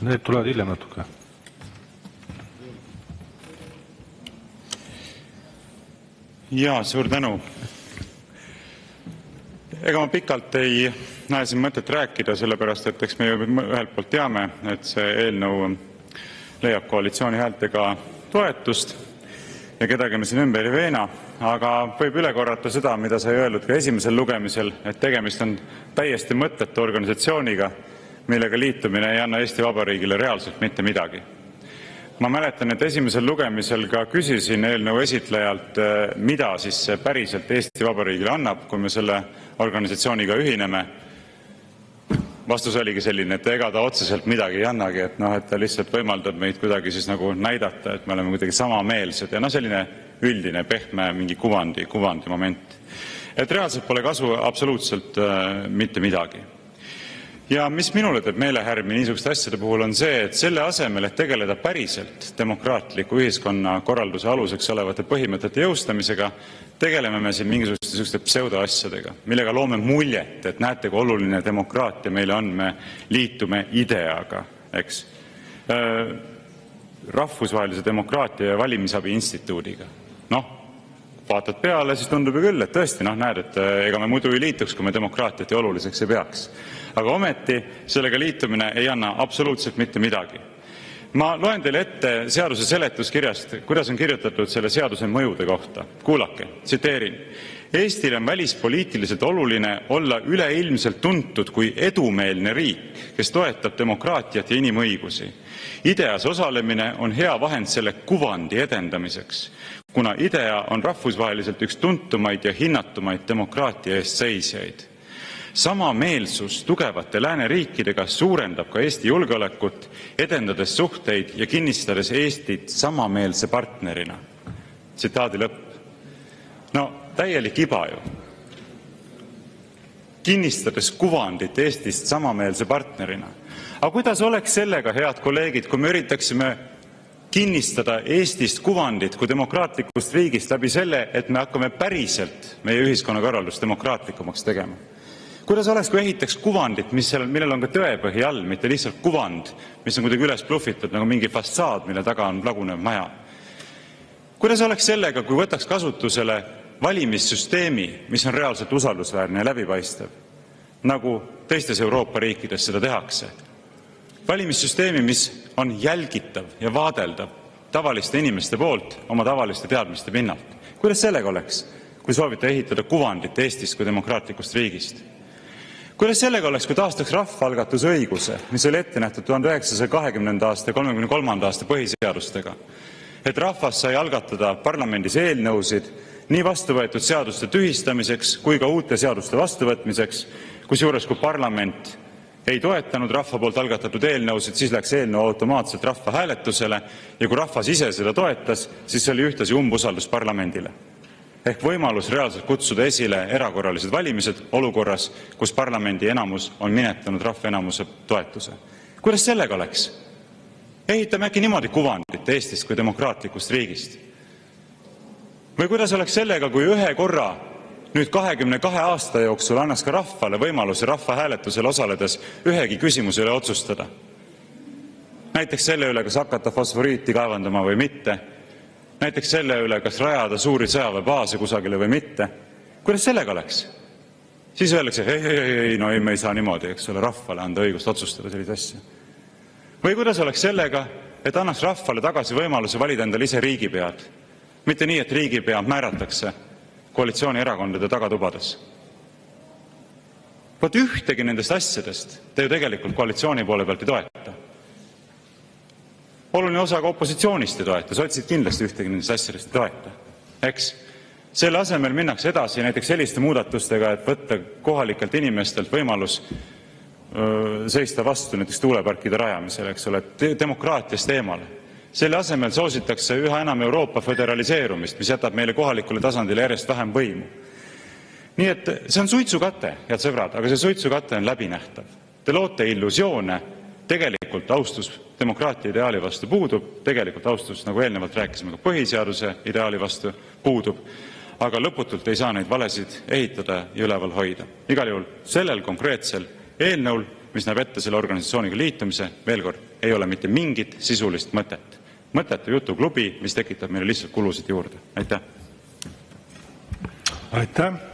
Need tulevad hiljem natuke. Jaa, suur tänu. Ega ma pikalt ei näe siin mõtet rääkida, sellepärast et eks me ühelt poolt teame, et see eelnõu leiab koalitsiooni häältega toetust ja kedagi me siin ümber ei veena, aga võib üle korrata seda, mida sai öeldud ka esimesel lugemisel, et tegemist on täiesti mõttetu organisatsiooniga, millega liitumine ei anna Eesti Vabariigile reaalselt mitte midagi. Ma mäletan, et esimesel lugemisel ka küsisin eelnõu esitlejalt, mida siis see päriselt Eesti Vabariigile annab, kui me selle organisatsiooniga ühineme. Vastus oligi selline, et ega ta otseselt midagi ei annagi, et ta lihtsalt võimaldab meid kuidagi siis nagu näidata, et me oleme kuidagi samameelsed ja selline üldine pehme mingi kuvandi moment. Et reaalselt pole kasu absoluutselt mitte midagi. Ja mis minule teeb meelehärmi niisuguste asjade puhul on see, et selle asemel, et tegeleda päriselt demokraatliku ühiskonna korralduse aluseks olevate põhimõtete jõustamisega, tegeleme me siin mingisuguste pseudoasjadega, millega loome muljet, et näete, kui oluline demokraatia meile on, me liitume ideaga, eks. Rahvusvahelise demokraatia ja valimisabi instituudiga. Vaatad peale, siis tundub ju küll, et tõesti, näed, et ega me muidu ei liituks, kui me demokraatiat ja oluliseks ei peaks. Aga ometi sellega liitumine ei anna absoluutselt mitte midagi. Ma loen teile ette seaduse seletuskirjast, kuidas on kirjutatud selle seaduse mõjude kohta. Kuulake, tsiteerin. Eestile on välispoliitiliselt oluline olla üleilmselt tuntud kui edumeelne riik, kes toetab demokraatiat ja inimõigusi. Ideas osalemine on hea vahend selle kuvandi edendamiseks, kuna IDEA on rahvusvaheliselt üks tuntumaid ja hinnatumaid demokraatia eest seisjaid. Samameelsus tugevate lääneriikidega suurendab ka Eesti julgeolekut, edendades suhteid ja kinnistades Eestit samameelse partnerina. Tsitaadi lõpp. Täielik iba ju. Kinnistades kuvandit Eestist samameelse partnerina. Aga kuidas oleks sellega, head kolleegid, kui me üritaksime kinnistada Eestist kuvandit kui demokraatlikust riigist läbi selle, et me hakkame päriselt meie ühiskonnakorraldust demokraatlikumaks tegema? Kuidas oleks, kui ehitaks kuvandit, millel on ka tõepõhi all, mitte lihtsalt kuvand, mis on kuidagi üles pluffitud nagu mingi fassaad, mille taga on lagunev maja? Kuidas oleks sellega, kui võtaks kasutusele valimissüsteemi, mis on reaalselt usaldusväärne ja läbipaistev, nagu teistes Euroopa riikides seda tehakse? Valimissüsteemi, mis on jälgitav ja vaadeldav tavaliste inimeste poolt oma tavaliste teadmiste pinnalt. Kuidas sellega oleks, kui soovite ehitada kuvandit Eestist kui demokraatlikust riigist? Kuidas sellega oleks, kui taastaks rahvaalgatuse õiguse, mis oli ette nähtud 1920. aasta ja 33. aasta põhiseadustega, et rahvas sai algatada parlamendis eelnõusid nii vastuvõetud seaduste tühistamiseks kui ka uute seaduste vastuvõtmiseks, kusjuures kui parlament ei toetanud rahva poolt algatatud eelnõusid, siis läks eelnõu automaatselt rahvahääletusele ja kui rahvas ise seda toetas, siis oli ühtlasi umbusaldus parlamendile. Ehk võimalus reaalselt kutsuda esile erakorralised valimised olukorras, kus parlamendi enamus on minetanud rahva enamuse toetuse. Kuidas sellega oleks? Ehitame äkki niimoodi kuvandit Eestist kui demokraatlikust riigist? Või kuidas oleks sellega, kui ühe korra nüüd 22 aasta jooksul annaks ka rahvale võimaluse rahvahääletusel osaledes ühegi küsimuse üle otsustada? Näiteks selle üle, kas hakata fosforiiti kaevandama või mitte. Näiteks selle üle, kas rajada suuri sõjaväebaase kusagile või mitte. Kuidas sellega oleks? Siis öeldakse, ei, me ei saa niimoodi, eks ole, rahvale anda õigust otsustada sellise asja. Või kuidas oleks sellega, et annaks rahvale tagasi võimaluse valida endale ise riigipead? Mitte nii, et riigipea määratakse koalitsioonierakondade tagatubades. Vot ühtegi nendest asjadest te ju tegelikult koalitsiooni poole pealt ei toeta. Oluline osa ka opositsioonist ei toeta, sotsid kindlasti ühtegi nendest asjadest ei toeta. Eks? Selle asemel minnakse edasi näiteks selliste muudatustega, et võtta kohalikelt inimestelt võimalus seista vastu näiteks tuuleparkide rajamisele, eks ole, demokraatiast eemale. Selle asemel soositakse üha enam Euroopa föderaliseerumist, mis jätab meile kohalikule tasandile järjest vähem võimu. Nii et see on suitsukate, head sõbrad, aga see suitsukate on läbinähtav. Te loote illusioone, tegelikult austus demokraatia ideaali vastu puudub, tegelikult austus, nagu eelnevalt rääkisime, ka põhiseaduse ideaali vastu puudub, aga lõputult ei saa neid valesid ehitada ja üleval hoida. Igal juhul sellel konkreetsel eelnõul mis näeb ette selle organisatsiooniga liitumise, veel kord, ei ole mitte mingit sisulist mõtet. Mõttetu jutuklubi, mis tekitab meile lihtsalt kulusid juurde. Aitäh! Aitäh!